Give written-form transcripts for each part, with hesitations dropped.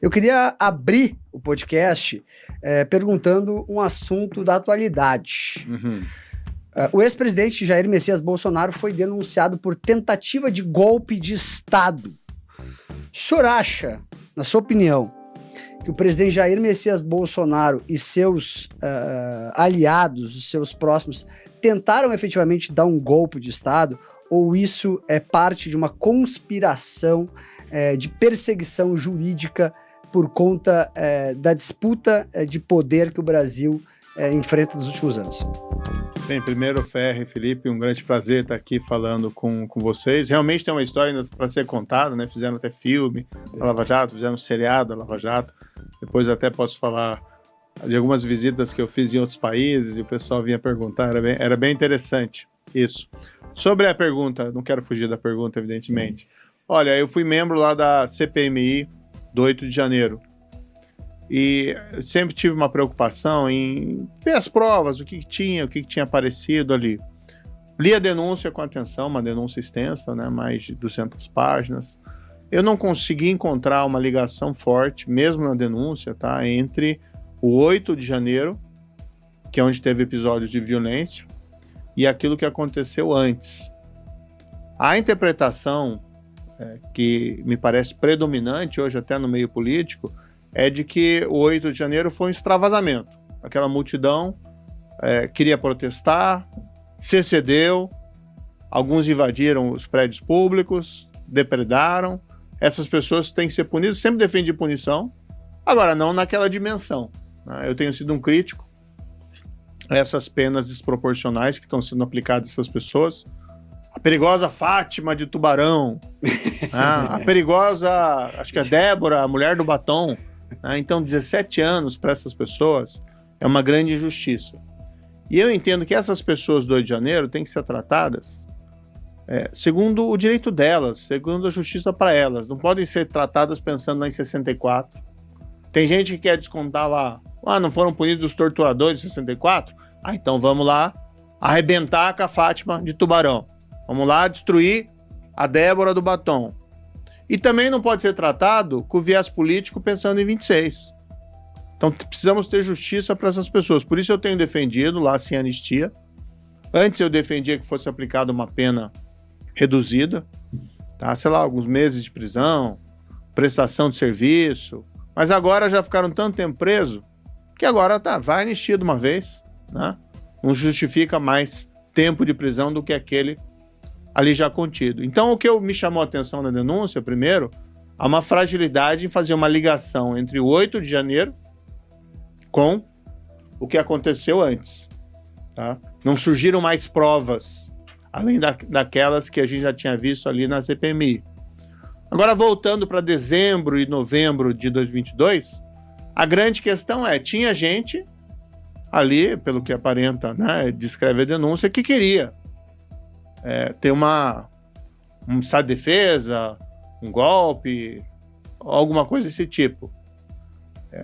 Eu queria abrir o podcast perguntando um assunto da atualidade. O ex-presidente Jair Messias Bolsonaro foi denunciado por tentativa de golpe de Estado. O senhor acha, na sua opinião, que o presidente Jair Messias Bolsonaro e seus aliados, os seus próximos, tentaram efetivamente dar um golpe de Estado? Ou isso é parte de uma conspiração de perseguição jurídica por conta da disputa de poder que o Brasil enfrenta nos últimos anos? Bem, primeiro, Ferri, Felipe, um grande prazer estar aqui falando com vocês. Realmente tem uma história ainda para ser contada, né? Fizeram até filme da Lava Jato, fizeram um seriado da Lava Jato. Depois até posso falar de algumas visitas que eu fiz em outros países e o pessoal vinha perguntar, era bem interessante isso. Sobre a pergunta, não quero fugir da pergunta, evidentemente. Olha, eu fui membro lá da CPMI do 8 de janeiro. E eu sempre tive uma preocupação em ver as provas, o que tinha aparecido ali. Li a denúncia com atenção, uma denúncia extensa, né, mais de 200 páginas. Eu não consegui encontrar uma ligação forte, mesmo na denúncia, tá, entre o 8 de janeiro, que é onde teve episódios de violência, e aquilo que aconteceu antes. A interpretação que me parece predominante hoje até no meio político é de que o 8 de janeiro foi um extravasamento. Aquela multidão queria protestar, se excedeu, alguns invadiram os prédios públicos, depredaram. Essas pessoas têm que ser punidas, sempre defendi punição, agora não naquela dimensão, né? Eu tenho sido um crítico a essas penas desproporcionais que estão sendo aplicadas a essas pessoas. A perigosa Fátima de Tubarão, a perigosa, acho que é Débora, a mulher do batom. Então, 17 anos para essas pessoas é uma grande injustiça. E eu entendo que essas pessoas do 8 de janeiro têm que ser tratadas segundo o direito delas, segundo a justiça para elas. Não podem ser tratadas pensando em 64. Tem gente que quer descontar lá, não foram punidos os torturadores de 64? Então vamos lá arrebentar com a Fátima de Tubarão. Vamos lá destruir a Débora do batom. E também não pode ser tratado com viés político pensando em 26. Então precisamos ter justiça para essas pessoas. Por isso eu tenho defendido lá sem anistia. Antes eu defendia que fosse aplicada uma pena reduzida, tá? Sei lá, alguns meses de prisão, prestação de serviço. Mas agora já ficaram tanto tempo preso que agora vai anistia de uma vez, né? Não justifica mais tempo de prisão do que aquele ali já contido. Então, o que me chamou a atenção na denúncia, primeiro, há uma fragilidade em fazer uma ligação entre o 8 de janeiro com o que aconteceu antes. Tá? Não surgiram mais provas, além daquelas que a gente já tinha visto ali na CPMI. Agora, voltando para dezembro e novembro de 2022, a grande questão tinha gente ali, pelo que aparenta, né, descreve a denúncia, que queria ter um estado de defesa, um golpe, alguma coisa desse tipo.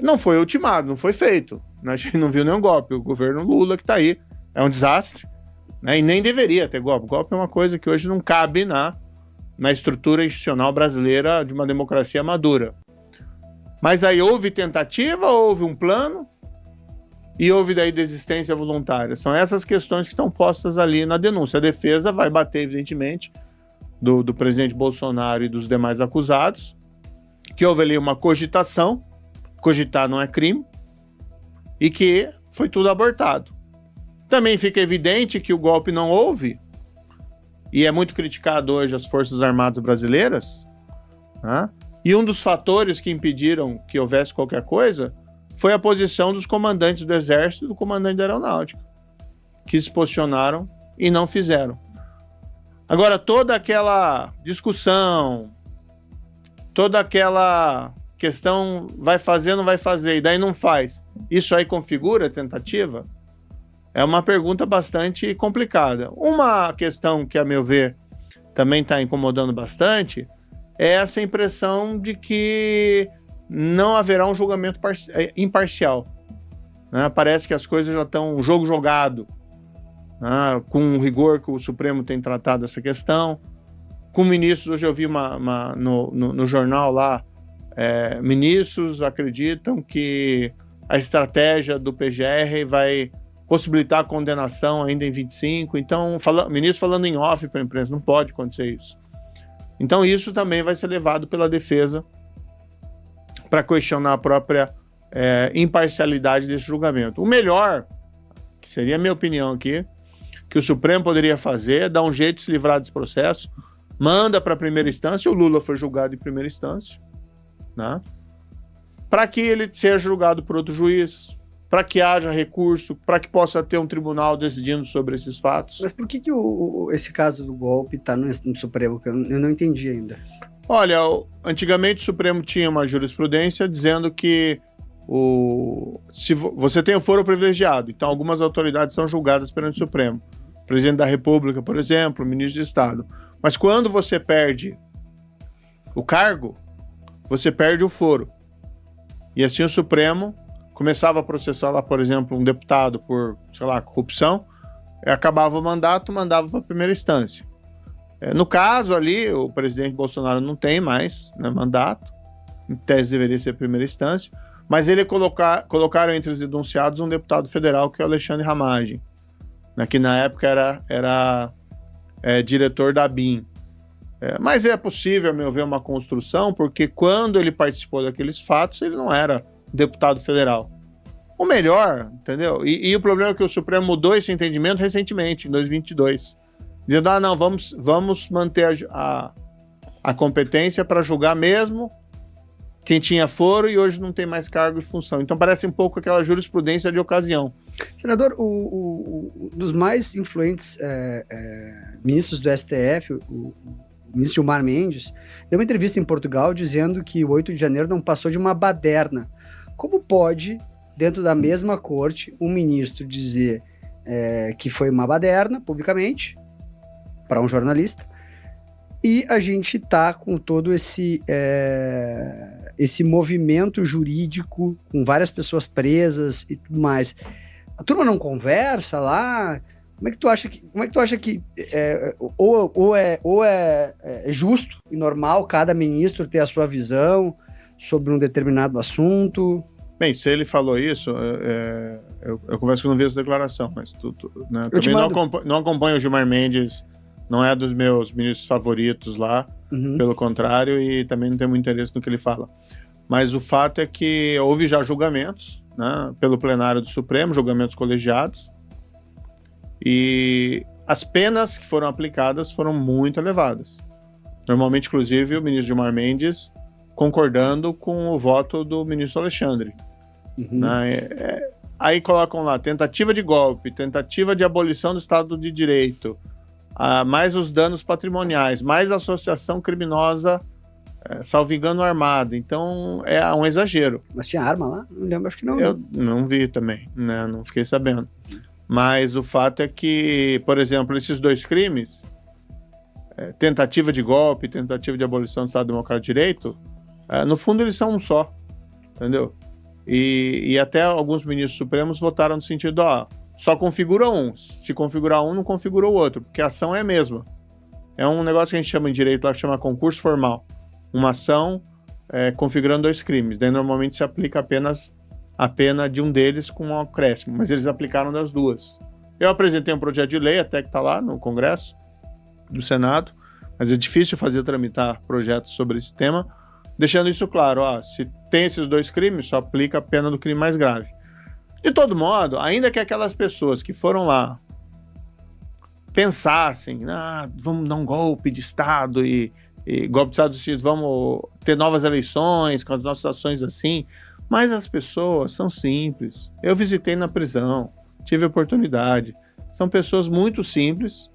Não foi ultimado, não foi feito. A gente não viu nenhum golpe. O governo Lula que está aí é um desastre, né, e nem deveria ter golpe. Golpe é uma coisa que hoje não cabe na estrutura institucional brasileira de uma democracia madura. Mas aí houve tentativa, houve um plano e houve daí desistência voluntária. São essas questões que estão postas ali na denúncia. A defesa vai bater, evidentemente, do presidente Bolsonaro e dos demais acusados, que houve ali uma cogitação, cogitar não é crime, e que foi tudo abortado. Também fica evidente que o golpe não houve, e é muito criticado hoje as Forças Armadas brasileiras, né? E um dos fatores que impediram que houvesse qualquer coisa foi a posição dos comandantes do Exército e do comandante da Aeronáutica, que se posicionaram e não fizeram. Agora, toda aquela discussão, toda aquela questão vai fazer, não vai fazer, e daí não faz, isso aí configura tentativa? É uma pergunta bastante complicada. Uma questão que, a meu ver, também está incomodando bastante é essa impressão de que não haverá um julgamento imparcial. Né? Parece que as coisas já estão um jogo jogado, né? Com o rigor que o Supremo tem tratado essa questão. Com ministros, hoje eu vi no jornal lá ministros acreditam que a estratégia do PGR vai possibilitar a condenação ainda em 25, então, ministro falando em off para a imprensa, não pode acontecer isso. Então, isso também vai ser levado pela defesa para questionar a própria imparcialidade desse julgamento. O melhor, que seria a minha opinião aqui, que o Supremo poderia fazer, dar um jeito de se livrar desse processo, manda para a primeira instância, o Lula foi julgado em primeira instância, né? Para que ele seja julgado por outro juiz, para que haja recurso, para que possa ter um tribunal decidindo sobre esses fatos. Mas por que esse caso do golpe está no Supremo? Que eu não entendi ainda. Olha, antigamente o Supremo tinha uma jurisprudência dizendo que se você tem o foro privilegiado, então algumas autoridades são julgadas perante o Supremo. O presidente da República, por exemplo, o ministro de Estado. Mas quando você perde o cargo, você perde o foro. E assim o Supremo começava a processar lá, por exemplo, um deputado por, sei lá, corrupção, acabava o mandato, mandava para a primeira instância. No caso ali, o presidente Bolsonaro não tem mais, né, mandato, em tese deveria ser a primeira instância, mas ele colocaram entre os denunciados um deputado federal, que é o Alexandre Ramagem, né, que na época era diretor da ABIN. Mas é possível, a meu ver, uma construção, porque quando ele participou daqueles fatos, ele não era deputado federal. O melhor, entendeu? E o problema é que o Supremo mudou esse entendimento recentemente, em 2022, dizendo, não, vamos manter a competência para julgar mesmo quem tinha foro e hoje não tem mais cargo e função. Então parece um pouco aquela jurisprudência de ocasião. Senador, um dos mais influentes ministros do STF, o ministro Gilmar Mendes, deu uma entrevista em Portugal dizendo que o 8 de janeiro não passou de uma baderna. Como pode, dentro da mesma corte, um ministro dizer que foi uma baderna, publicamente, para um jornalista, e a gente tá com todo esse movimento jurídico, com várias pessoas presas e tudo mais. A turma não conversa lá? Como é que tu acha que é justo e normal cada ministro ter a sua visão sobre um determinado assunto? Bem, se ele falou isso, eu confesso que eu não vi essa declaração, mas né, também não acompanho o Gilmar Mendes, não é dos meus ministros favoritos lá, pelo contrário, e também não tenho muito interesse no que ele fala. Mas o fato é que houve já julgamentos, né, pelo plenário do Supremo, julgamentos colegiados, e as penas que foram aplicadas foram muito elevadas. Normalmente, inclusive, o ministro Gilmar Mendes concordando com o voto do ministro Alexandre. Né? Aí colocam lá tentativa de golpe, tentativa de abolição do Estado de Direito, mais os danos patrimoniais, mais associação criminosa, salvo engano, armada. Então, é um exagero. Mas tinha arma lá? Não lembro, acho que não. Eu não vi também, né? Não fiquei sabendo. Mas o fato é que, por exemplo, esses dois crimes, tentativa de golpe, tentativa de abolição do Estado Democrático de Direito, no fundo eles são um só, entendeu? E até alguns ministros supremos votaram no sentido, só configura um. Se configurar um, não configura o outro, porque a ação é a mesma. É um negócio que a gente chama em direito lá, que chama concurso formal. Uma ação configurando dois crimes. Daí normalmente se aplica apenas a pena de um deles com um acréscimo, mas eles aplicaram das duas. Eu apresentei um projeto de lei, até que está lá no Congresso, no Senado, mas é difícil tramitar projetos sobre esse tema, deixando isso claro, se tem esses dois crimes, só aplica a pena do crime mais grave. De todo modo, ainda que aquelas pessoas que foram lá pensassem, vamos dar um golpe de Estado e golpe de Estado, vamos ter novas eleições com as nossas ações assim, mas as pessoas são simples. Eu visitei na prisão, tive oportunidade. São pessoas muito simples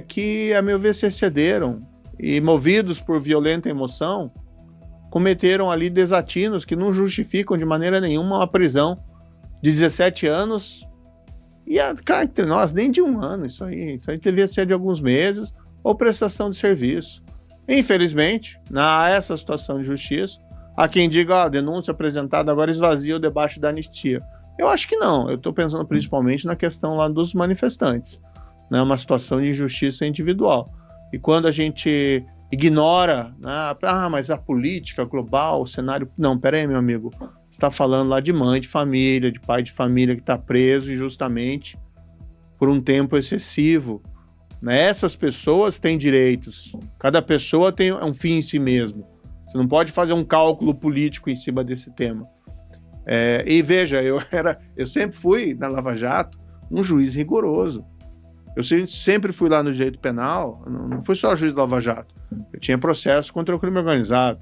que, a meu ver, se excederam e, movidos por violenta emoção, cometeram ali desatinos que não justificam de maneira nenhuma uma prisão de 17 anos e, cá entre nós, nem de um ano. Isso aí devia ser de alguns meses ou prestação de serviço. Infelizmente, essa situação de justiça, há quem diga, a denúncia apresentada agora esvazia o debate da anistia. Eu acho que não. Eu estou pensando principalmente na questão lá dos manifestantes, né? Uma situação de injustiça individual. E quando a gente ignora, né? Mas a política global, o cenário... Não, peraí, meu amigo. Você está falando lá de mãe de família, de pai de família que está preso injustamente por um tempo excessivo. Né? Essas pessoas têm direitos. Cada pessoa tem um fim em si mesmo. Você não pode fazer um cálculo político em cima desse tema. E veja, eu sempre fui, na Lava Jato, um juiz rigoroso. Eu sempre fui lá no direito penal, não fui só juiz da Lava Jato. Eu tinha processo contra o crime organizado.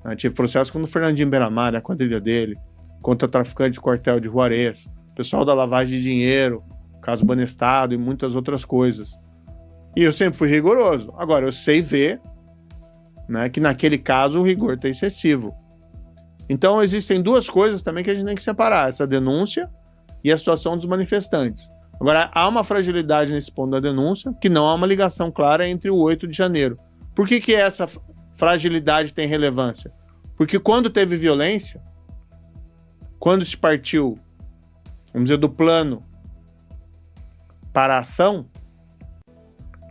Eu tive processo contra o Fernandinho Beiramar, a quadrilha dele, contra o traficante de quartel de Juarez, pessoal da lavagem de dinheiro, caso Banestado e muitas outras coisas. E eu sempre fui rigoroso. Agora, eu sei ver, né, que naquele caso o rigor está excessivo. Então, existem duas coisas também que a gente tem que separar, essa denúncia e a situação dos manifestantes. Agora, há uma fragilidade nesse ponto da denúncia, que não há uma ligação clara entre o 8 de janeiro. Por que essa fragilidade tem relevância? Porque quando teve violência, quando se partiu, vamos dizer, do plano para a ação,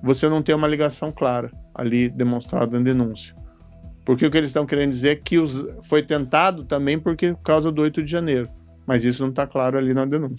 você não tem uma ligação clara ali demonstrada na denúncia. Porque o que eles estão querendo dizer é que foi tentado também por causa do 8 de janeiro. Mas isso não está claro ali na denúncia.